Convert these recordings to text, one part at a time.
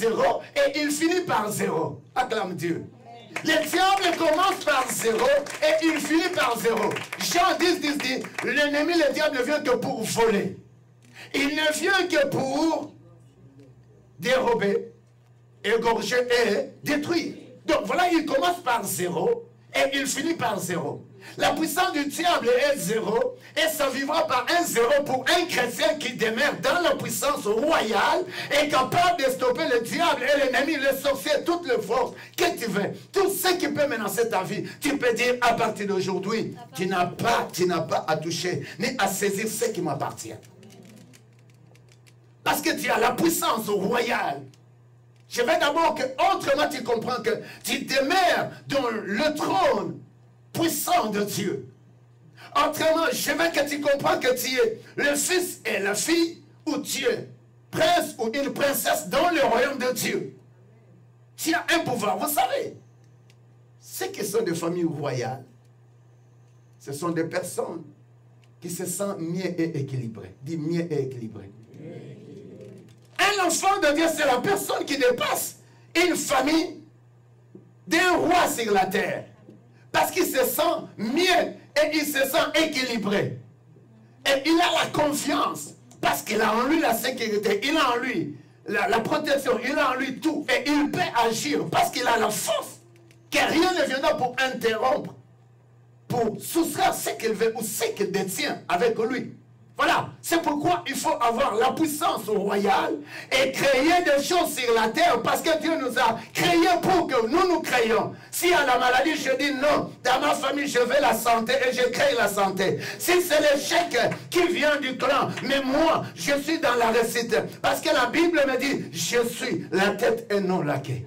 0 et il finit par 0. Acclame Dieu. Le diable commence par 0 et il finit par 0. Jean 10, 10 dit, l'ennemi, le diable, ne vient que pour voler. Il ne vient que pour dérober, égorger et détruire. Donc voilà, il commence par 0 et il finit par 0. La puissance du diable est 0 et ça vivra par un 0 pour un chrétien qui demeure dans la puissance royale et capable de stopper le diable et l'ennemi, le sorcier, toutes les forces que tu veux. Tout ce qui peut menacer ta vie, tu peux dire à partir d'aujourd'hui, tu n'as pas à toucher ni à saisir ce qui m'appartient. Parce que tu as la puissance royale. Je veux d'abord que, autrement tu comprends que tu demeures dans le trône puissant de Dieu. Autrement, je veux que tu comprends que tu es le fils et la fille, ou tu es prince ou une princesse dans le royaume de Dieu. Tu as un pouvoir, vous savez. Ceux qui sont des familles royales, ce sont des personnes qui se sentent mieux et équilibrées. Dis mieux et équilibré. Un enfant de Dieu, c'est la personne qui dépasse une famille d'un roi sur la terre. Parce qu'il se sent mieux et il se sent équilibré. Et il a la confiance. Parce qu'il a en lui la sécurité. Il a en lui la protection. Il a en lui tout. Et il peut agir. Parce qu'il a la force. Que rien ne viendra pour interrompre. Pour soustraire ce qu'il veut ou ce qu'il détient avec lui. Voilà, c'est pourquoi il faut avoir la puissance royale et créer des choses sur la terre parce que Dieu nous a créés pour que nous créions. S'il y a la maladie, je dis non. Dans ma famille, je veux la santé et je crée la santé. Si c'est l'échec qui vient du clan, mais moi, je suis dans la réussite. Parce que la Bible me dit, je suis la tête et non la queue.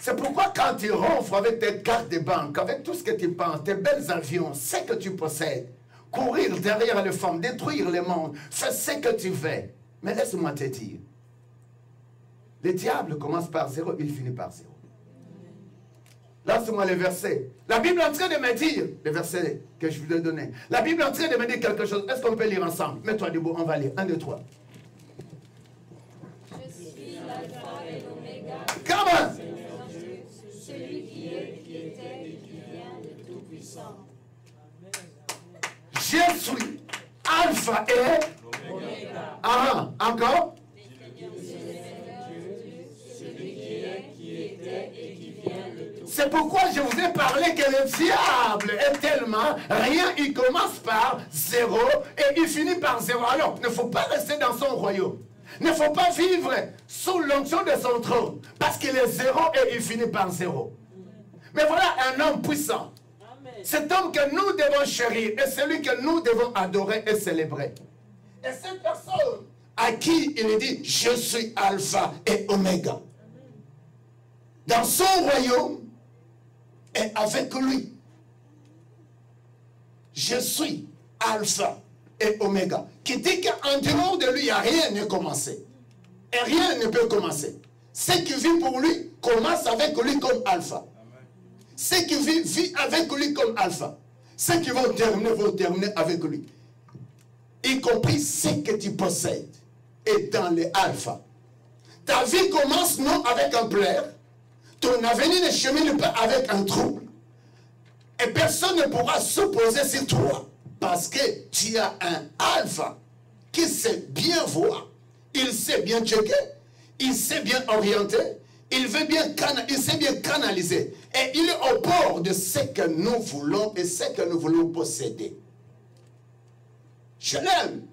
C'est pourquoi quand tu ronfles avec tes cartes de banque, avec tout ce que tu penses, tes belles avions, ce que tu possèdes, courir derrière les femmes, détruire le monde, fais ce que tu veux. Mais laisse-moi te dire, le diable commence par 0, il finit par 0. Lance-moi le verset. La Bible est en train de me dire, le verset que je vous ai donné, la Bible est en train de me dire quelque chose. Est-ce qu'on peut lire ensemble? Mets-toi debout, on va lire. 1, 2, 3. Je suis l'alpha et l'oméga. Comment? Celui qui est, qui était et qui vient de Tout-Puissant. Je suis alpha et oméga. Ah, encore? C'est pourquoi je vous ai parlé que le diable est tellement rien, il commence par 0 et il finit par 0. Alors, il ne faut pas rester dans son royaume. Il ne faut pas vivre sous l'onction de son trône. Parce qu'il est 0 et il finit par 0. Mais voilà un homme puissant. Cet homme que nous devons chérir et celui que nous devons adorer et célébrer. Et cette personne à qui il dit, je suis alpha et oméga. Dans son royaume et avec lui. Je suis alpha et oméga. Qui dit qu'en dehors de lui, il n'y a rien ne commencé. Et rien ne peut commencer. Ce qui vit pour lui commence avec lui comme alpha. Ceux qui vivent avec lui comme alpha. Ceux qui vont terminer avec lui. Y compris ce que tu possèdes. Et dans les alpha. Ta vie commence non avec un pleur. Ton avenir ne chemine pas avec un trouble. Et personne ne pourra s'opposer sur toi. Parce que tu as un alpha qui sait bien voir. Il sait bien checker. Il sait bien orienter. Il sait bien canaliser. Et il est au bord de ce que nous voulons et ce que nous voulons posséder. Je l'aime.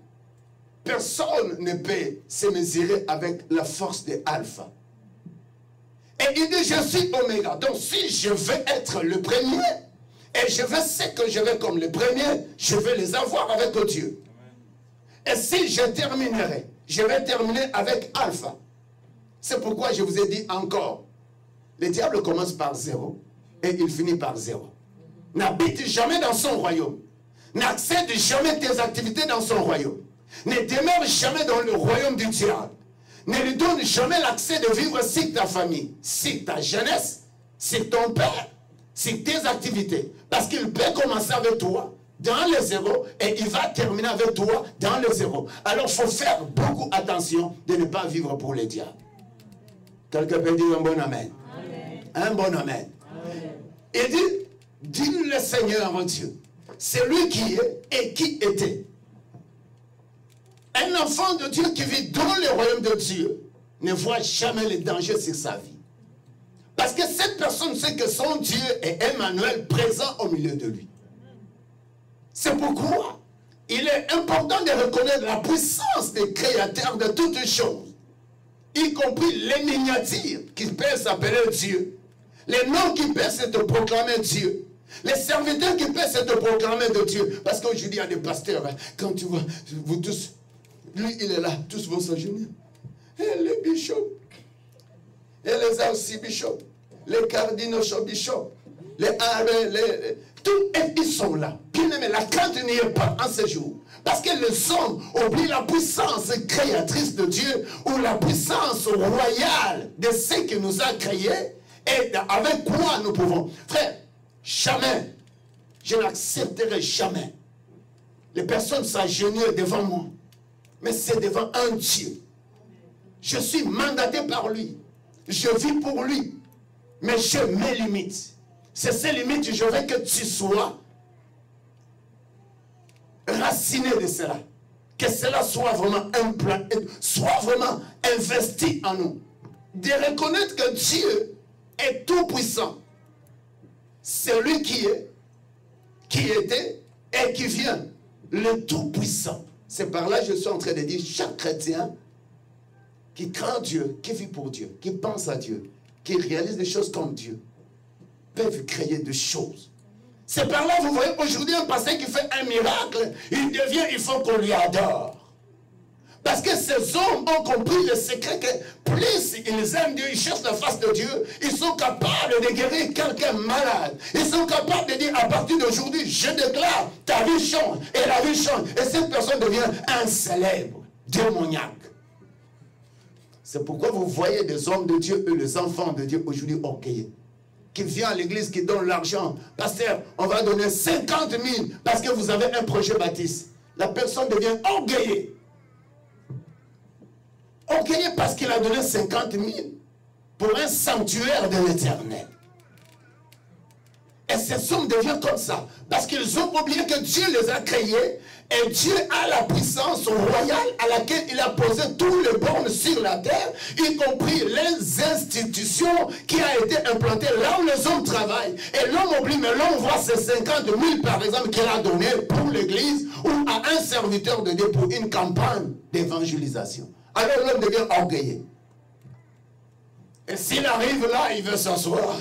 Personne ne peut se mesurer avec la force de alpha. Et il dit, je suis oméga. Donc si je veux être le premier, et je veux ce que je veux comme le premier, je vais les avoir avec Dieu. Et si je terminerai, je vais terminer avec alpha. C'est pourquoi je vous ai dit encore, le diable commence par 0 et il finit par 0. N'habite jamais dans son royaume. N'accède jamais tes activités dans son royaume. Ne demeure jamais dans le royaume du diable. Ne lui donne jamais l'accès de vivre sur ta famille, sur ta jeunesse, sur ton père, sur tes activités. Parce qu'il peut commencer avec toi, dans le zéro et il va terminer avec toi dans le zéro. Alors il faut faire beaucoup attention de ne pas vivre pour les diables. Quelqu'un peut dire un bon amen. Amen. Un bon amen. Amen. Il dit, dis le Seigneur mon Dieu, c'est lui qui est et qui était. Un enfant de Dieu qui vit dans le royaume de Dieu ne voit jamais les dangers sur sa vie. Parce que cette personne sait que son Dieu est Emmanuel présent au milieu de lui. C'est pourquoi il est important de reconnaître la puissance des créateurs de toutes choses, y compris les miniatures qui peuvent s'appeler Dieu, les noms qui peuvent se proclamer Dieu, les serviteurs qui peuvent se proclamer de Dieu. Parce qu'aujourd'hui, il y a des pasteurs, hein, quand tu vois, vous tous, lui il est là, tous vont s'agenouiller. Et les bishops, et les archibishops, les cardinaux bishops, tous, ils sont là. Bien aimé, la crainte n'y est pas en ce jour. Parce que les hommes oublient la puissance créatrice de Dieu ou la puissance royale de ce qui nous a créés et avec quoi nous pouvons. Frère, jamais, je n'accepterai jamais les personnes s'agenouiller devant moi. Mais c'est devant un Dieu. Je suis mandaté par lui. Je vis pour lui. Mais j'ai mes limites. C'est ces limites que je veux que tu sois raciné de cela. Que cela soit vraiment implanté, soit vraiment investi en nous. De reconnaître que Dieu est tout puissant. C'est lui qui est, qui était et qui vient. Le tout puissant. C'est par là que je suis en train de dire, chaque chrétien qui craint Dieu, qui vit pour Dieu, qui pense à Dieu, qui réalise des choses comme Dieu, peuvent créer des choses. C'est par là, vous voyez, aujourd'hui, un pasteur qui fait un miracle, il devient, il faut qu'on lui adore. Parce que ces hommes ont compris le secret que plus ils aiment Dieu, ils cherchent la face de Dieu, ils sont capables de guérir quelqu'un malade. Ils sont capables de dire, à partir d'aujourd'hui, je déclare, ta vie change, et la vie change. Et cette personne devient un célèbre démoniaque. C'est pourquoi vous voyez des hommes de Dieu et les enfants de Dieu aujourd'hui orgueilleux. Qui vient à l'église, qui donne l'argent. Pasteur, on va donner 50 000 parce que vous avez un projet baptiste. La personne devient orgueilleuse. Orgueilleux parce qu'il a donné 50 000 pour un sanctuaire de l'éternel. Et ces hommes deviennent comme ça. Parce qu'ils ont oublié que Dieu les a créés. Et Dieu a la puissance royale à laquelle il a posé tous les bornes sur la terre, y compris les institutions qui ont été implantées là où les hommes travaillent. Et l'homme oublie, mais l'homme voit ces 50 000 par exemple qu'il a donné pour l'église ou à un serviteur de Dieu pour une campagne d'évangélisation. Alors l'homme devient orgueilleux. Et s'il arrive là, il veut s'asseoir.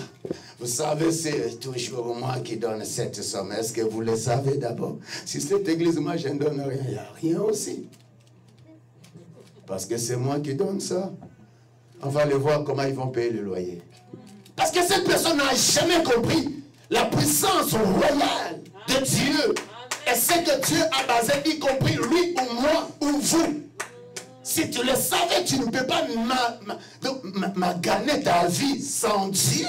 Vous savez, c'est toujours moi qui donne cette somme. Est-ce que vous le savez d'abord? Si cette église, moi, je ne donne rien, il n'y a rien aussi. Parce que c'est moi qui donne ça. On va aller voir comment ils vont payer le loyer. Parce que cette personne n'a jamais compris la puissance royale de Dieu. Et ce que Dieu a basé, y compris lui ou moi ou vous. Si tu le savais, tu ne peux pas gagner ta vie sans Dieu.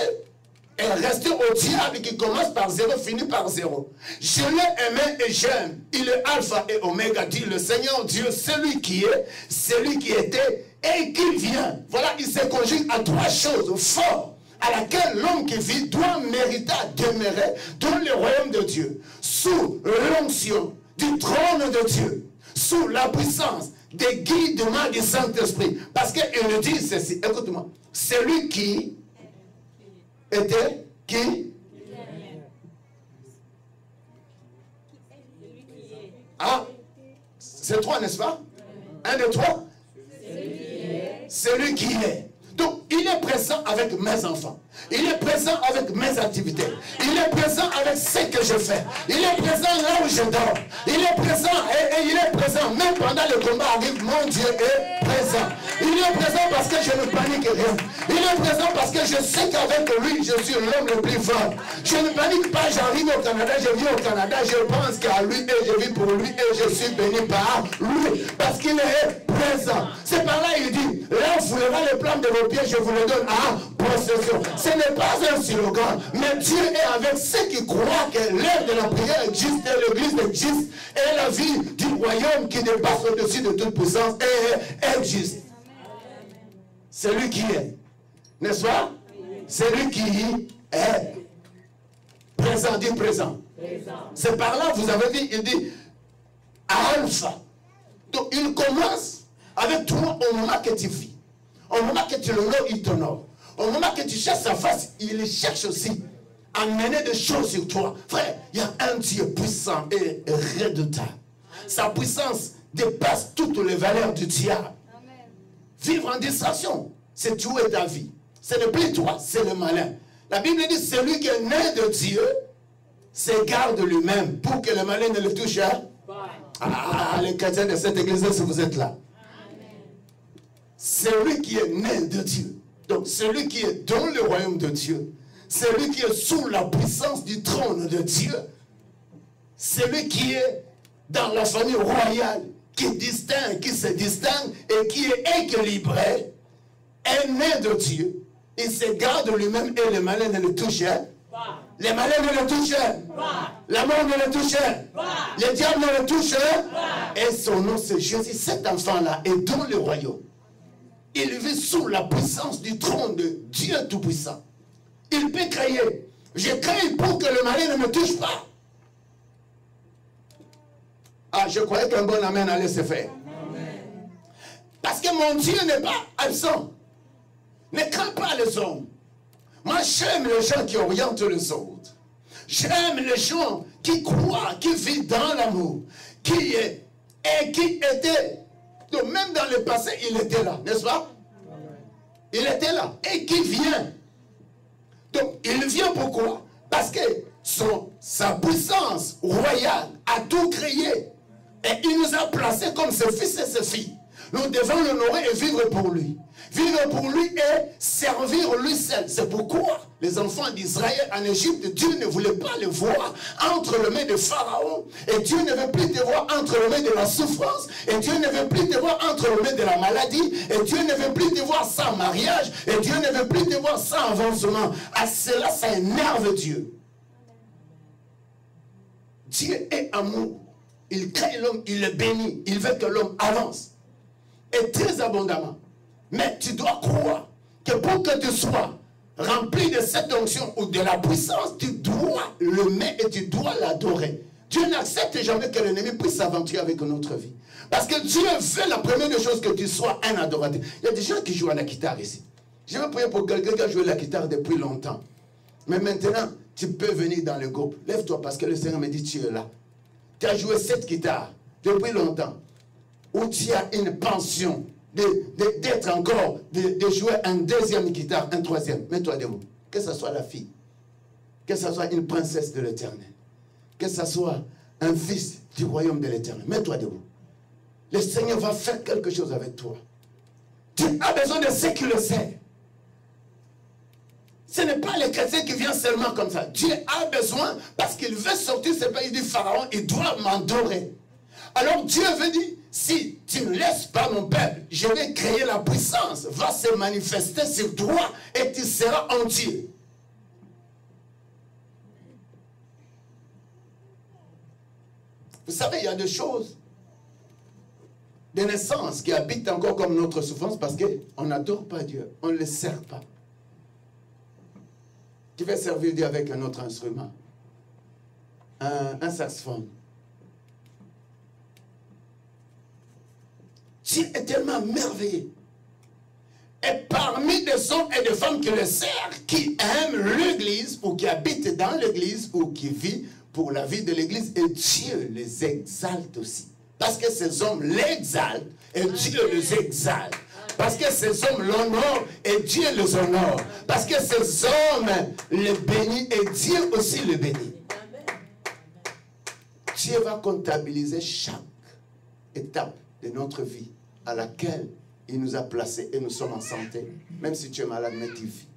Et rester au diable qui commence par 0, finit par 0. Je l'ai aimé et j'aime. Il est alpha et oméga, dit le Seigneur Dieu, celui qui est, celui qui était et qui vient. Voilà, il se conjugue à 3 choses fortes à laquelle l'homme qui vit doit mériter à demeurer dans le royaume de Dieu. Sous l'onction du trône de Dieu. Sous la puissance des guidements du Saint-Esprit. Parce qu'il nous dit ceci, écoute-moi, celui qui était qui? Ah, c'est 3, n'est-ce pas? 1, 2, 3. Celui qui est. Donc, il est présent avec mes enfants. Il est présent avec mes activités. Il est présent avec ce que je fais. Il est présent là où je dors. Il est présent et il est présent. Même pendant le combat arrive, mon Dieu est présent. Il est présent parce que je ne panique rien. Il est présent parce que je sais qu'avec lui, je suis l'homme le plus fort. Je ne panique pas, j'arrive au Canada, je vis au Canada, je pense qu'à lui et je vis pour lui et je suis béni par lui. Parce qu'il est présent. C'est par là il dit, là vous foulerez les plans de vos pieds, je vous le donne à possession. Ce n'est pas un slogan, mais Dieu est avec ceux qui croient que l'heure de la prière existe, et l'église existe, et la vie du royaume qui dépasse au-dessus de toute puissance existe. C'est lui qui est, n'est-ce pas? C'est lui qui est présent, dit présent. C'est par là, vous avez dit, il dit Alpha. Donc il commence avec toi au moment que tu vis. Au moment que tu l'honores, il t'honore. Au moment que tu cherches sa face, il cherche aussi à mener des choses sur toi. Frère, il y a un Dieu puissant et redoutable. Sa puissance dépasse toutes les valeurs du diable. Vivre en distraction, c'est tuer ta vie. Ce n'est plus toi, c'est le malin. La Bible dit, celui qui est né de Dieu s'égare de lui-même pour que le malin ne le touche. Ah, les chrétiens de cette église, si vous êtes là. Celui qui est né de Dieu. Donc, celui qui est dans le royaume de Dieu. Celui qui est sous la puissance du trône de Dieu. Celui qui est dans la famille royale, qui distingue, qui se distingue et qui est équilibré, est né de Dieu. Il s'égare de lui-même et le malin ne le touche pas. Les malins ne le touchent pas. La mort ne le touche pas. Le diable ne le touche pas. Et son nom c'est Jésus. Cet enfant-là est dans le royaume. Il vit sous la puissance du trône de Dieu Tout-Puissant. Il peut crier. Je crie pour que le malin ne me touche pas. Ah, je croyais qu'un bon amen allait se faire. Amen. Parce que mon Dieu n'est pas absent. Ne crains pas les hommes. Moi, j'aime les gens qui orientent les autres. J'aime les gens qui croient, qui vivent dans l'amour, qui étaient. Donc, même dans le passé, il était là, n'est-ce pas? Il était là. Et qui vient. Donc, il vient pourquoi? Parce que sa puissance royale a tout créé. Et il nous a placés comme ses fils et ses filles. Nous devons l'honorer et vivre pour lui. Vivre pour lui et servir lui seul. C'est pourquoi les enfants d'Israël en Égypte, Dieu ne voulait pas les voir entre les mains de Pharaon. Et Dieu ne veut plus te voir entre les mains de la souffrance. Et Dieu ne veut plus te voir entre les mains de la maladie. Et Dieu ne veut plus te voir sans mariage. Et Dieu ne veut plus te voir sans avancement. À cela, ça énerve Dieu. Dieu est amour. Il crée l'homme, il le bénit. Il veut que l'homme avance. Et très abondamment. Mais tu dois croire que pour que tu sois rempli de cette onction ou de la puissance, tu dois le mettre et tu dois l'adorer. Dieu n'accepte jamais que l'ennemi puisse s'aventurer avec notre vie. Parce que Dieu veut la première des choses que tu sois un adorateur. Il y a des gens qui jouent à la guitare ici. Je vais prier pour quelqu'un qui a joué la guitare depuis longtemps. Mais maintenant, tu peux venir dans le groupe. Lève-toi parce que le Seigneur me dit tu es là. Tu as joué cette guitare depuis longtemps. Où tu as une pension d'être encore, de jouer une deuxième guitare, un troisième. Mets-toi debout. Que ce soit la fille, que ce soit une princesse de l'Éternel, que ce soit un fils du royaume de l'Éternel. Mets-toi debout. Le Seigneur va faire quelque chose avec toi. Tu as besoin de ceux qui le savent. Ce n'est pas les chrétiens qui viennent seulement comme ça. Dieu a besoin parce qu'il veut sortir ce pays du Pharaon. Il doit m'adorer. Alors Dieu veut dire, si tu ne laisses pas mon peuple, je vais créer la puissance, va se manifester sur toi et tu seras entier. Vous savez, il y a des choses de naissance qui habitent encore comme notre souffrance parce qu'on n'adore pas Dieu, on ne le sert pas. Tu vas servir Dieu avec un autre instrument, un saxophone. Dieu est tellement merveilleux. Et parmi des hommes et des femmes qui le servent, qui aiment l'église, ou qui habitent dans l'église, ou qui vivent pour la vie de l'église, et Dieu les exalte aussi. Parce que ces hommes l'exaltent, et Dieu les exalte. Parce que ces hommes l'honorent, et Dieu les honore. Parce que ces hommes le bénissent, et Dieu aussi le bénit. Dieu va comptabiliser chaque étape de notre vie à laquelle il nous a placés et nous sommes en santé. Même si tu es malade, mais tu vis.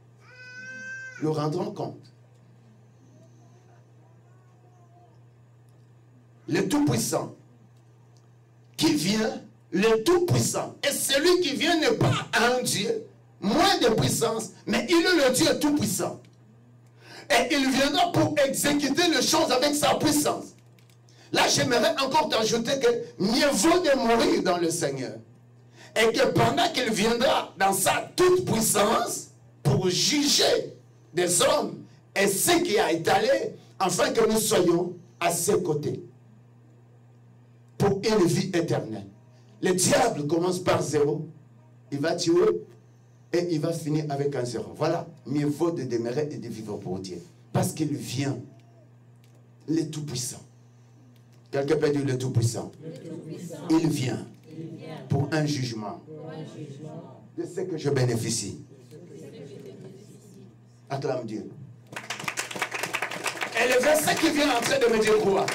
Nous rendrons compte. Le Tout-Puissant qui vient, le Tout-Puissant. Et celui qui vient n'est pas un Dieu, moins de puissance, mais il est le Dieu tout-puissant. Et il viendra pour exécuter les choses avec sa puissance. Là, j'aimerais encore t'ajouter que mieux vaut de mourir dans le Seigneur. Et que pendant qu'il viendra dans sa toute-puissance pour juger des hommes et ce qui a étalé, afin que nous soyons à ses côtés pour une vie éternelle. Le diable commence par 0, il va tuer et il va finir avec un 0. Voilà, mieux vaut de demeurer et de vivre pour Dieu. Parce qu'il vient, le Tout-Puissant. Quelqu'un peut dire le Tout-Puissant. Il vient pour un jugement de ce que je bénéficie. Acclame Dieu. Et le verset qui vient en train de me dire quoi?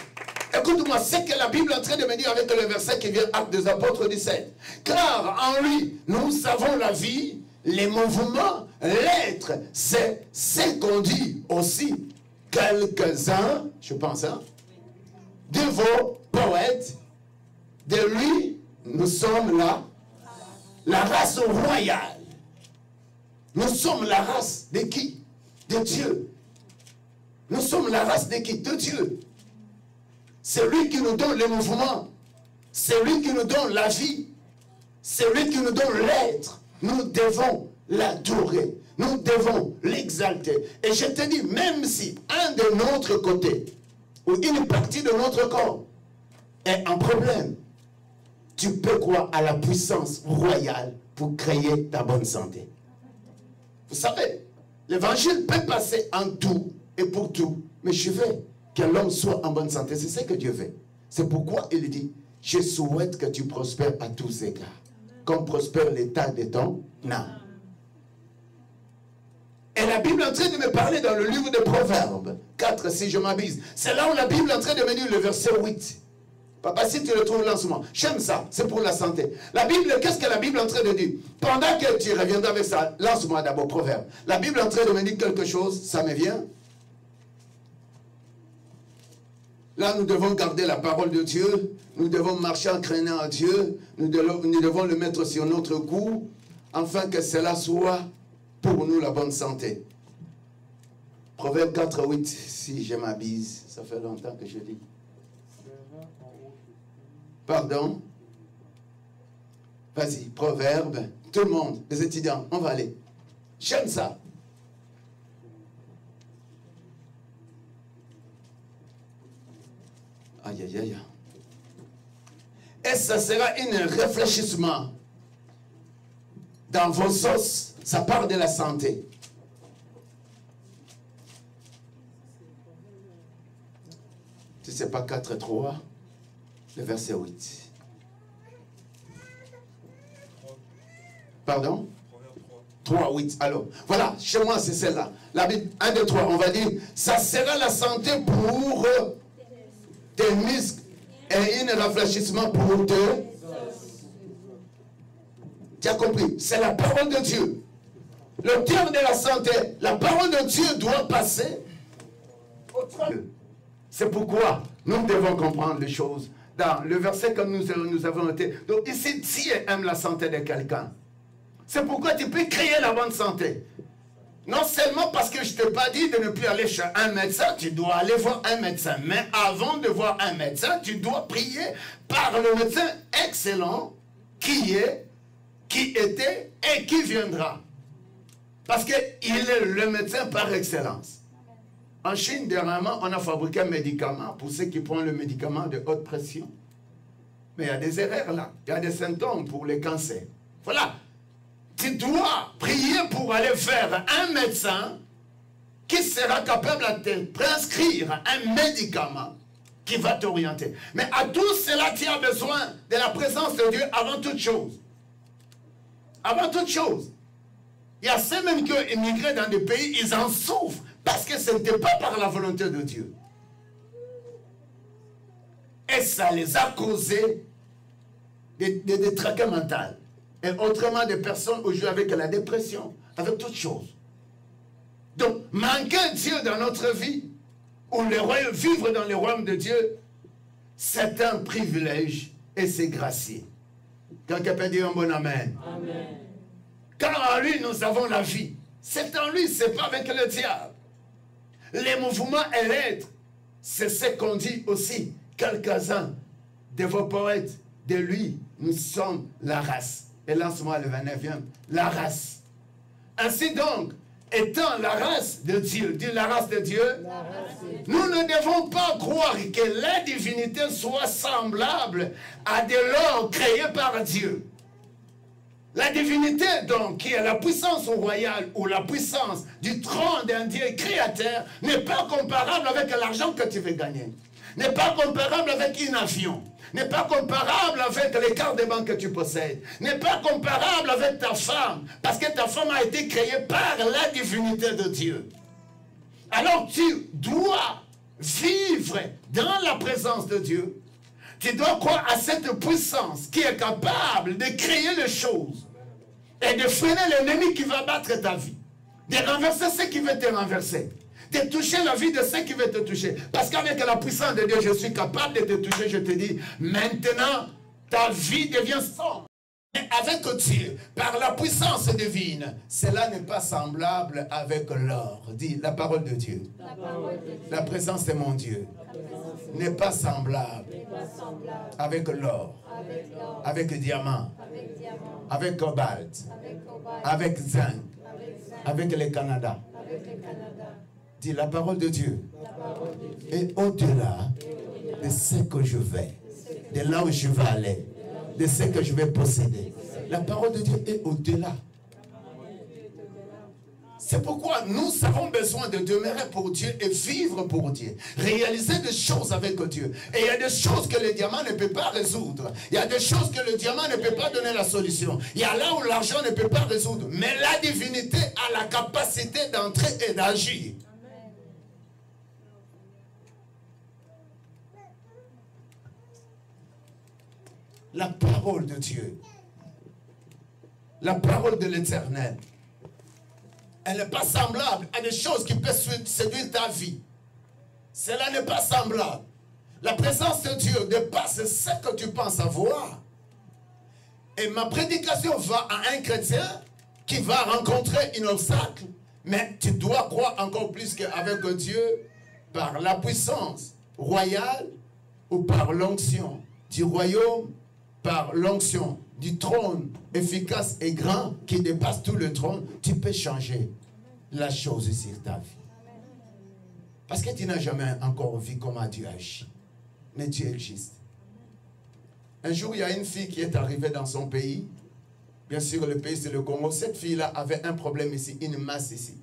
Écoute-moi, c'est que la Bible est en train de me dire avec le verset qui vient, Actes des Apôtres 17. Car en lui, nous savons la vie, les mouvements, l'être. C'est ce qu'on dit aussi quelques-uns, je pense, hein, de vos poètes. De lui, nous sommes là, la race royale. Nous sommes la race de qui? De Dieu. Nous sommes la race de qui? De Dieu. C'est lui qui nous donne le mouvement. C'est lui qui nous donne la vie. C'est lui qui nous donne l'être. Nous devons l'adorer. Nous devons l'exalter. Et je te dis, même si un de notre côté, ou une partie de notre corps, est en problème, tu peux croire à la puissance royale pour créer ta bonne santé. Vous savez, l'évangile peut passer en tout et pour tout, mais je veux que l'homme soit en bonne santé. C'est ce que Dieu veut. C'est pourquoi il dit, je souhaite que tu prospères à tous égards, comme prospère l'état de ton âme. Et la Bible est en train de me parler dans le livre de Proverbes 4, si je m'abuse. C'est là où la Bible est en train de me dire le verset 8. Papa, si tu le trouves là en ce moment, j'aime ça, c'est pour la santé. La Bible, qu'est-ce que la Bible est en train de dire? Pendant que tu reviendras avec ça, lance-moi d'abord Proverbe. La Bible est en train de me dire quelque chose, ça me vient. Là, nous devons garder la parole de Dieu, nous devons marcher en craignant à Dieu, nous devons le mettre sur notre cou, afin que cela soit pour nous la bonne santé. Proverbe 4, 8, si je m'abuse, ça fait longtemps que je dis. Pardon. Vas-y, Proverbe. Tout le monde, les étudiants, on va aller. J'aime ça. Aïe, aïe, aïe. Et ça sera un réfléchissement dans vos os. Ça part de la santé. Si ce n'est pas 4, 3. Le verset 8. Pardon? 3, 8. Alors, voilà, chez moi c'est celle-là. La Bible, 1, 2, 3, on va dire, ça sera la santé pour tes muscles et un rafraîchissement pour tes... Tu as compris? C'est la parole de Dieu. Le terme de la santé, la parole de Dieu doit passer au travail. C'est pourquoi nous devons comprendre les choses. Dans le verset que nous avons noté. Donc ici, Dieu aime la santé de quelqu'un. C'est pourquoi tu peux créer la bonne santé. Non seulement parce que je ne t'ai pas dit de ne plus aller chez un médecin, tu dois aller voir un médecin. Mais avant de voir un médecin, tu dois prier par le médecin excellent qui est, qui était et qui viendra. Parce qu'il est le médecin par excellence. En Chine, dernièrement, on a fabriqué un médicament pour ceux qui prennent le médicament de haute pression. Mais il y a des erreurs là. Il y a des symptômes pour les cancers. Voilà. Tu dois prier pour aller vers un médecin qui sera capable de te prescrire un médicament qui va t'orienter. Mais à tout cela, tu as besoin de la présence de Dieu avant toute chose. Avant toute chose. Il y a ceux même qui ont immigré dans des pays, ils en souffrent. Parce que ce n'était pas par la volonté de Dieu. Et ça les a causé des tracas mentaux. Et autrement, des personnes aujourd'hui avec la dépression, avec toutes choses. Donc, manquer Dieu dans notre vie, ou vivre dans le royaume de Dieu, c'est un privilège et c'est gracieux. Quelqu'un peut dire un bon amen. Amen. Car en lui, nous avons la vie. C'est en lui, c'est pas avec le diable. Les mouvements et l'être, c'est ce qu'on dit aussi. Quelques-uns de vos poètes, de lui, nous sommes la race. Et lance-moi le 29e, la race. Ainsi donc, étant la race de Dieu, dit la race de Dieu, nous ne devons pas croire que la divinité soit semblable à de l'or créé par Dieu. La divinité, donc, qui est la puissance royale ou la puissance du trône d'un Dieu créateur, n'est pas comparable avec l'argent que tu veux gagner. N'est pas comparable avec un avion. N'est pas comparable avec les cartes de banque que tu possèdes. N'est pas comparable avec ta femme. Parce que ta femme a été créée par la divinité de Dieu. Alors tu dois vivre dans la présence de Dieu. Tu dois croire à cette puissance qui est capable de créer les choses et de freiner l'ennemi qui va battre ta vie, de renverser ce qui veut te renverser, de toucher la vie de ceux qui veulent te toucher. Parce qu'avec la puissance de Dieu, je suis capable de te toucher. Je te dis, maintenant, ta vie devient sombre. Mais avec Dieu, par la puissance divine, cela n'est pas semblable avec l'or. Dis la parole de Dieu. La présence de mon Dieu n'est pas semblable avec l'or, avec diamant, avec cobalt, avec zinc, avec le Canada. Dis la parole de Dieu. Et au-delà de ce que je vais, de là où je vais aller, de ce que je vais posséder, la parole de Dieu est au-delà. C'est pourquoi nous avons besoin de demeurer pour Dieu et vivre pour Dieu. Réaliser des choses avec Dieu. Et il y a des choses que le diamant ne peut pas résoudre. Il y a des choses que le diamant ne peut pas donner la solution. Il y a là où l'argent ne peut pas résoudre. Mais la divinité a la capacité d'entrer et d'agir. La parole de Dieu. La parole de l'Éternel. Elle n'est pas semblable à des choses qui peuvent séduire ta vie. Cela n'est pas semblable. La présence de Dieu dépasse ce que tu penses avoir. Et ma prédication va à un chrétien qui va rencontrer un obstacle. Mais tu dois croire encore plus qu'avec Dieu, par la puissance royale ou par l'onction du royaume, par l'onction du trône efficace et grand qui dépasse tout le trône, tu peux changer la chose sur ta vie. Parce que tu n'as jamais encore vu comment Dieu agit. Mais Dieu existe. Un jour, il y a une fille qui est arrivée dans son pays. Bien sûr, le pays, c'est le Congo. Cette fille-là avait un problème ici, une masse ici.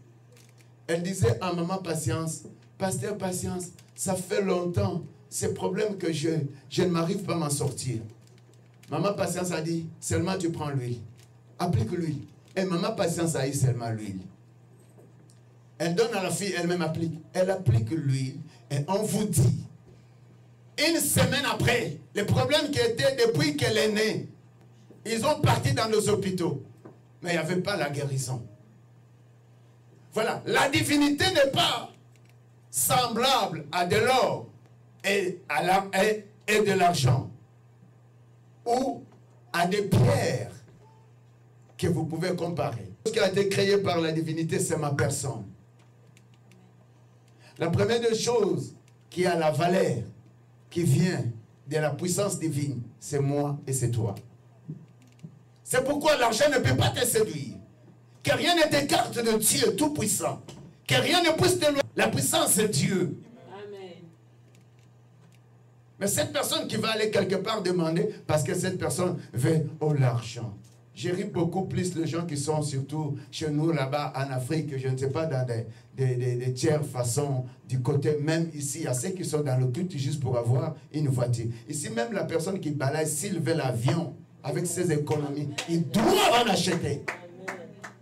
Elle disait à maman Patience, pasteur Patience, ça fait longtemps, ces problèmes que je ne m'arrive pas à m'en sortir. Maman Patience a dit, seulement tu prends l'huile. Applique l'huile. Et maman Patience a eu seulement l'huile. Elle donne à la fille, elle-même applique. Elle applique l'huile. Et on vous dit, une semaine après, les problèmes qui étaient depuis qu'elle est née, ils ont parti dans les hôpitaux. Mais il n'y avait pas la guérison. Voilà. La divinité n'est pas semblable à de l'or et de l'argent. Ou à des pierres que vous pouvez comparer. Ce qui a été créé par la divinité, c'est ma personne. La première des choses qui a la valeur, qui vient de la puissance divine, c'est moi et c'est toi. C'est pourquoi l'argent ne peut pas te séduire. Que rien ne t'écarte de Dieu tout-puissant. Que rien ne puisse te loin. La puissance, c'est Dieu. Mais cette personne qui va aller quelque part demander, parce que cette personne veut l'argent. J'ai ri beaucoup plus les gens qui sont surtout chez nous là-bas en Afrique, je ne sais pas, dans des tiers façons du côté, même ici, il y a ceux qui sont dans le culte juste pour avoir une voiture. Ici, même la personne qui balaye, s'il veut l'avion avec ses économies, il doit en acheter.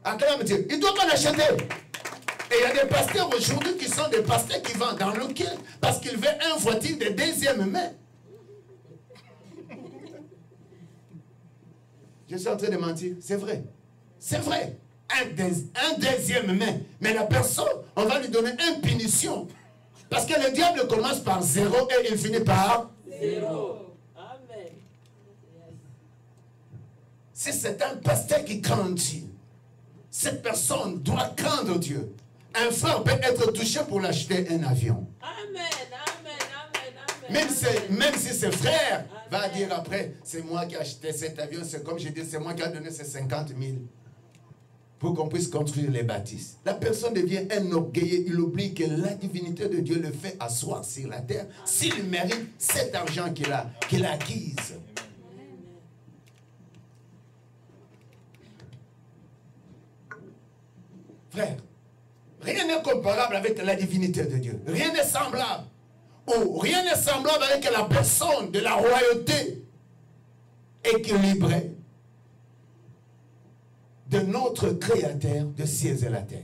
Acclame Dieu, il doit en acheter. Et il y a des pasteurs aujourd'hui qui sont des pasteurs qui vendent dans le quai parce qu'ils veulent une voiture de deuxième main. Je suis en train de mentir. C'est vrai. C'est vrai. Un deuxième main. Mais la personne, on va lui donner une punition. Parce que le diable commence par 0 et il finit par 0. Amen. Si c'est un pasteur qui craint Dieu, cette personne doit craindre Dieu. Un frère peut être touché pour l'acheter un avion. Amen, amen, amen, amen. Même si ce frère va dire après, c'est moi qui ai acheté cet avion, c'est comme je dis, c'est moi qui ai donné ces 50 000 pour qu'on puisse construire les bâtisses. La personne devient un orgueilleux, il oublie que la divinité de Dieu le fait asseoir sur la terre s'il mérite cet argent qu'il a acquise. Frère, rien n'est comparable avec la divinité de Dieu. Rien n'est semblable. Ou rien n'est semblable avec la personne de la royauté équilibrée de notre Créateur de cieux et la terre.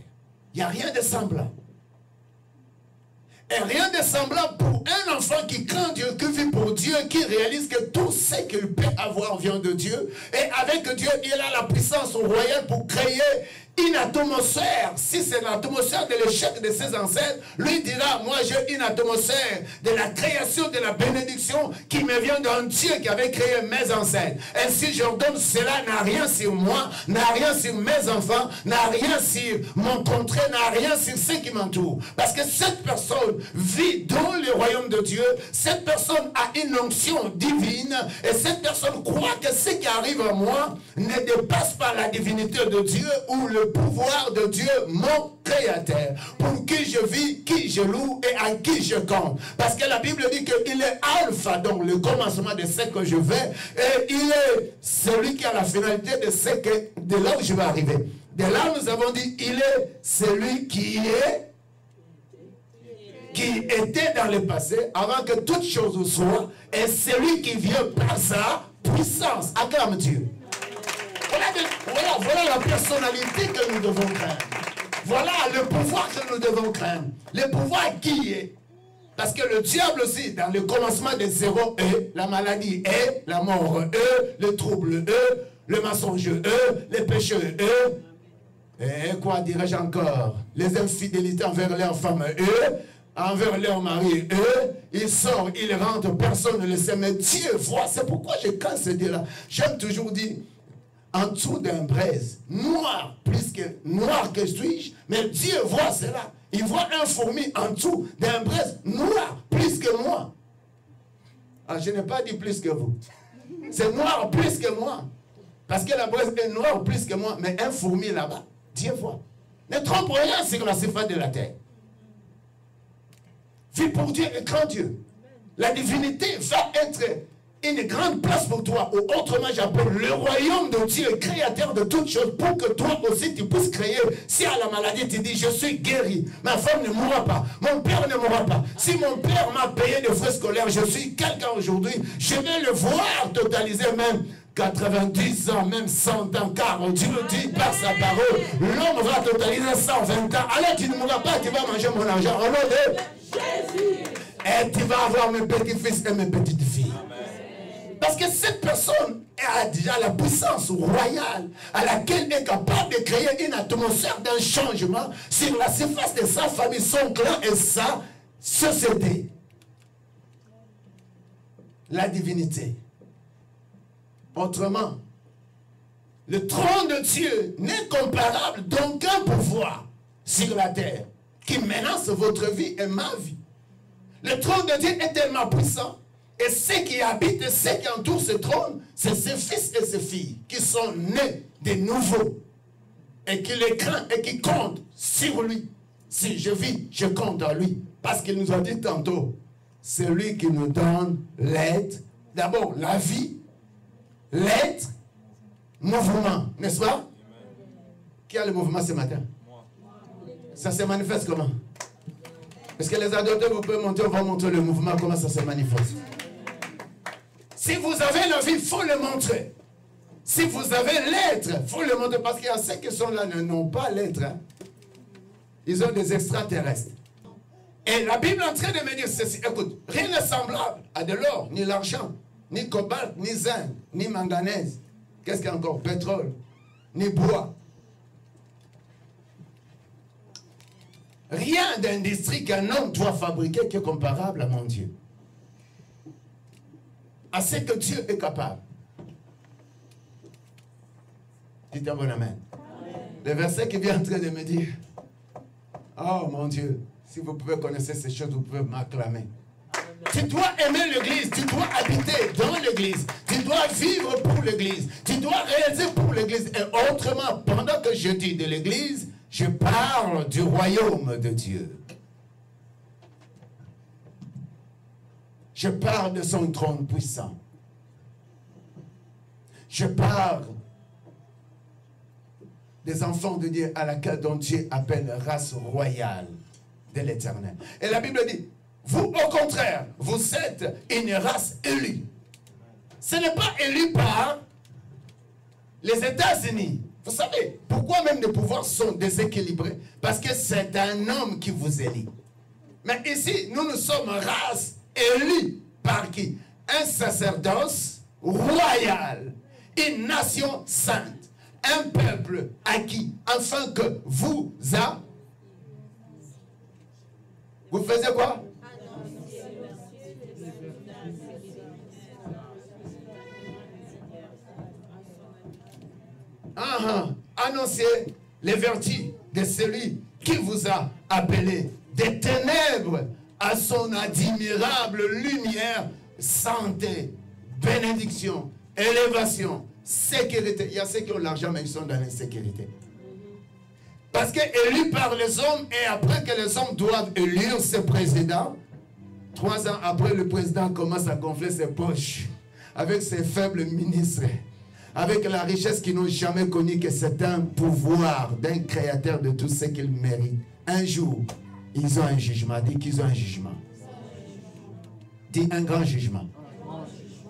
Il n'y a rien de semblable. Et rien de semblable pour un enfant qui craint Dieu, qui vit pour Dieu, qui réalise que tout ce qu'il peut avoir vient de Dieu. Et avec Dieu, il a la puissance royale pour créer une atmosphère. Si c'est l'atmosphère de l'échec de ses ancêtres, lui dira, moi j'ai une atmosphère de la création, de la bénédiction qui me vient d'un Dieu qui avait créé mes ancêtres. Ainsi j'ordonne, cela n'a rien sur moi, n'a rien sur mes enfants, n'a rien sur mon contrée, n'a rien sur ceux qui m'entourent. Parce que cette personne vit dans le royaume de Dieu, cette personne a une onction divine et cette personne croit que ce qui arrive à moi ne dépasse pas la divinité de Dieu ou le pouvoir de Dieu, mon Créateur, pour qui je vis, qui je loue et à qui je compte. Parce que la Bible dit qu'il est alpha, donc le commencement de ce que je vais, et il est celui qui a la finalité de là où je vais arriver. De là, nous avons dit, il est celui qui était dans le passé, avant que toute chose soit, et celui qui vient par sa puissance. Acclame Dieu. Voilà la personnalité que nous devons craindre. Voilà le pouvoir que nous devons craindre. Le pouvoir qui est. Parce que le diable aussi, dans le commencement de zéro, la maladie est, la mort le trouble le mensonge les péchés et quoi dirais-je encore? Les infidélités envers leurs femmes envers leur mari il sort, il rentre, personne ne le sait, mais Dieu voit. C'est pourquoi je crains ce Dieu-là. J'aime toujours dire, en dessous d'un braise, noir, plus que noir que suis-je, mais Dieu voit cela. Il voit un fourmi en dessous d'un braise noir, plus que moi. Ah, je n'ai pas dit plus que vous. C'est noir plus que moi. Parce que la braise est noire plus que moi, mais un fourmi là-bas, Dieu voit. Ne trompe rien sur la surface de la terre. Vis pour Dieu et crains Dieu. La divinité va être une grande place pour toi. Ou autrement, j'appelle le royaume de Dieu, créateur de toutes choses, pour que toi aussi tu puisses créer. Si à la maladie tu dis, je suis guéri, ma femme ne mourra pas, mon père ne mourra pas. Si mon père m'a payé des frais scolaires, je suis quelqu'un aujourd'hui, je vais le voir totaliser même 90 ans, même 100 ans, car Dieu dit par sa parole, l'homme va totaliser 120 ans. Alors tu ne mourras pas, tu vas manger mon argent. Au nom de Jésus. Et tu vas avoir mes petits-fils et mes petites-filles. Parce que cette personne a déjà la puissance royale à laquelle elle est capable de créer une atmosphère d'un changement sur la surface de sa famille, son clan et sa société. La divinité. Autrement, le trône de Dieu n'est comparable d'aucun pouvoir sur la terre qui menace votre vie et ma vie. Le trône de Dieu est tellement puissant. Et ceux qui habitent et ceux qui entourent ce trône, c'est ses fils et ses filles qui sont nés de nouveau et qui les craint et qui comptent sur lui. Si je vis, je compte en lui. Parce qu'il nous a dit tantôt, c'est lui qui nous donne l'être. D'abord, la vie, l'être, mouvement, n'est-ce pas? Qui a le mouvement ce matin? Ça se manifeste comment? Est-ce que les adultes, vous pouvez monter, on va montrer le mouvement, comment ça se manifeste? Si vous avez la vie, il faut le montrer. Si vous avez l'être, il faut le montrer. Parce qu'il y a ceux qui sont là, n'ont pas l'être. Hein. Ils ont des extraterrestres. Et la Bible est en train de me dire ceci. Écoute, rien n'est semblable à de l'or, ni l'argent, ni cobalt, ni zinc, ni manganèse. Qu'est-ce qu'il y a encore? Pétrole, ni bois. Rien d'industrie qu'un homme doit fabriquer qui est comparable à mon Dieu. À ce que Dieu est capable. Dites un bon amen. Amen. Le verset qui vient en train de me dire, oh mon Dieu, si vous pouvez connaître ces choses, vous pouvez m'acclamer. Tu dois aimer l'église, tu dois habiter dans l'église, tu dois vivre pour l'église, tu dois réaliser pour l'église. Et autrement, pendant que je dis de l'église, je parle du royaume de Dieu. Je parle de son trône puissant. Je parle des enfants de Dieu à laquelle dont Dieu appelle race royale de l'Éternel. Et la Bible dit, vous au contraire, vous êtes une race élue. Ce n'est pas élu par les États-Unis. Vous savez, pourquoi même les pouvoirs sont déséquilibrés? Parce que c'est un homme qui vous élit. Mais ici, nous sommes race élue par qui? Un sacerdoce royal, une nation sainte, un peuple acquis, afin que vous faisiez quoi? Annoncez les vertus de celui qui vous a appelé des ténèbres à son admirable lumière, santé, bénédiction, élévation, sécurité. Il y a ceux qui ont l'argent, mais ils sont dans l'insécurité. Parce que élu par les hommes, et après que les hommes doivent élire ce président, 3 ans après, le président commence à gonfler ses poches avec ses faibles ministres, avec la richesse qu'ils n'ont jamais connue, que c'est un pouvoir d'un créateur de tout ce qu'ils méritent. Un jour, ils ont un jugement. Dis qu'ils ont un jugement. Dis un grand jugement.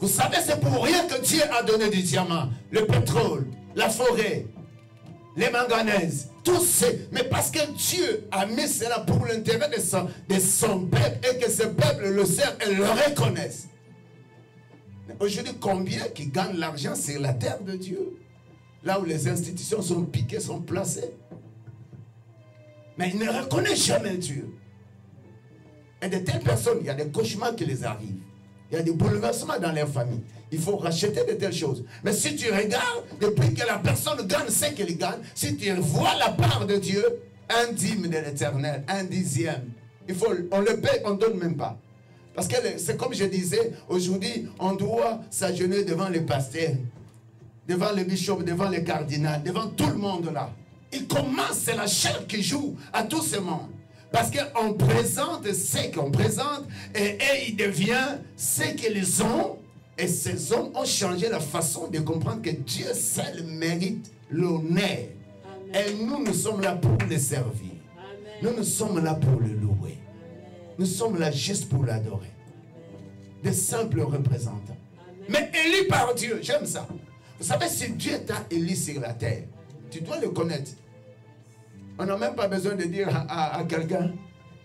Vous savez, c'est pour rien que Dieu a donné du diamant, le pétrole, la forêt, les manganèses, tout ça. Mais parce que Dieu a mis cela pour l'intérêt de son peuple et que ce peuple le sert et le reconnaisse. Aujourd'hui, combien qui gagnent l'argent sur la terre de Dieu? Là où les institutions sont piquées, sont placées. Mais ils ne reconnaissent jamais Dieu. Et de telles personnes, il y a des cauchemars qui les arrivent. Il y a des bouleversements dans leur famille. Il faut racheter de telles choses. Mais si tu regardes, depuis que la personne gagne ce qu'elle gagne, si tu vois la part de Dieu, un dîme de l'Éternel, un dixième, on le paye, on ne donne même pas. Parce que c'est comme je disais, aujourd'hui, on doit s'agenouiller devant les pasteurs, devant les bishops, devant les cardinaux, devant tout le monde là. Il commence, c'est la chair qui joue à tout ce monde. Parce qu'on présente ce qu'on présente et il devient ce qu'ils ont. Et ces hommes ont changé la façon de comprendre que Dieu seul mérite l'honneur. Et nous sommes là pour le servir. Nous sommes là pour le louer. Nous sommes là juste pour l'adorer. Des simples représentants. Mais élu par Dieu, j'aime ça. Vous savez, si Dieu t'a élu sur la terre, tu dois le connaître. On n'a même pas besoin de dire à quelqu'un,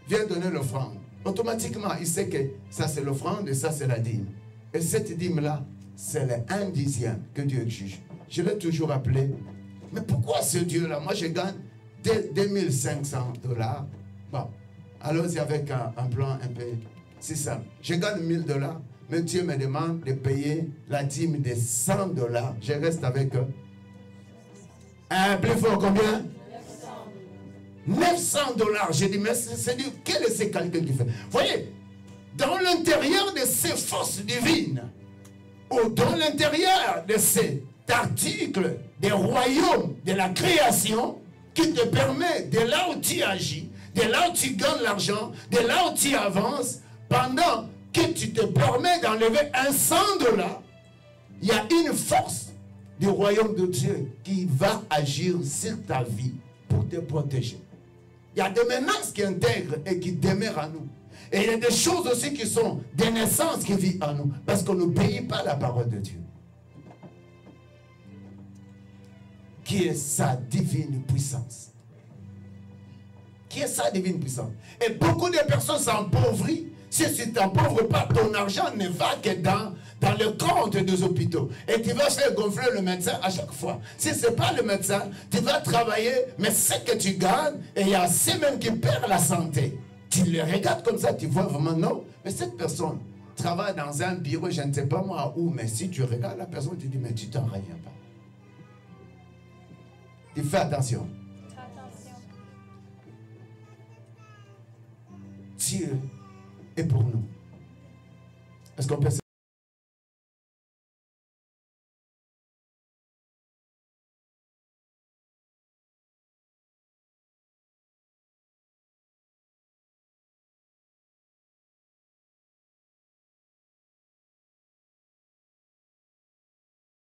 viens donner l'offrande. Automatiquement, il sait que ça c'est l'offrande et ça c'est la dîme. Et cette dîme-là, c'est le 1/10 que Dieu juge. Je l'ai toujours appelé. Mais pourquoi ce Dieu-là? Moi, je gagne 2500 $. Bon, allons-y avec un plan un peu si simple. Je gagne 1000 $, mais Dieu me demande de payer la dîme de 100 $. Je reste avec eux. Plus fort, combien? 900 $. J'ai dit, mais c'est Dieu. Quel est ce calcul qu'il fait? Vous voyez, dans l'intérieur de ces forces divines, ou dans l'intérieur de cet article des royaumes de la création, qui te permet, de là où tu agis, de là où tu gagnes l'argent, de là où tu avances, pendant que tu te permets d'enlever 100 $, il y a une force du royaume de Dieu qui va agir sur ta vie pour te protéger. Il y a des menaces qui intègrent et qui demeurent à nous. Et il y a des choses aussi qui sont des naissances qui vivent en nous. Parce qu'on n'obéit pas à la parole de Dieu. Qui est sa divine puissance. Qui est sa divine puissance. Et beaucoup de personnes s'empauvrissent. Si tu ne t'empauvres pas, ton argent ne va que dans le compte des hôpitaux. Et tu vas faire gonfler le médecin à chaque fois. Si ce n'est pas le médecin, tu vas travailler, mais ce que tu gagnes, et il y a ceux même qui perdent la santé. Tu les regardes comme ça, tu vois vraiment, non. Mais cette personne travaille dans un bureau, je ne sais pas moi où, mais si tu regardes la personne, tu dis, mais tu t'en reviens pas. Tu fais attention. Dieu est pour nous. Est-ce qu'on peut